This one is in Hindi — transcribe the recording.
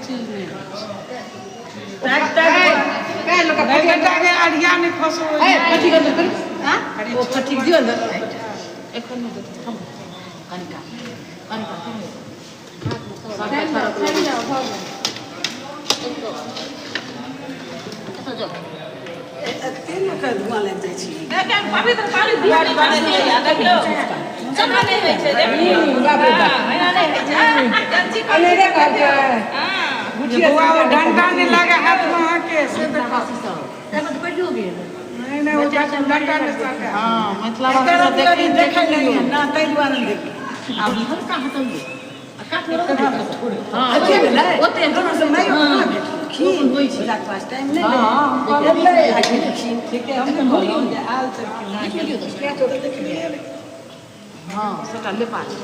चीज नहीं काय लोक बेटा के अड़िया नहीं फसो कथी कर हां ओ कथी दियो ना एक में दे हम कनिका तीन का धुआं लग जाय छी देखै पवित्र पानी दिया नहीं देखियो चना नहीं होय छै देखियो बाप रे एना नहीं होय छै अने रे कहके हां बुआ डंडा नहीं लगा हाथ में आके से देखो एमे तो पड़ियो गेल नहीं वो डंडा नहीं सके हां मिथिला भाषा देखै देखै नहीं ना तै दुआरे देखि अब हल्का हटल दे काट रो हां अच्छे भेलै ओते दोनो से नहीं खी होई छै जात पास टाइम नहीं हां एले आखिर खी ठीक है हम तो बोलियो जे आल चल के ना निकलियो तो क्या तो देख ले हां सटा ले पास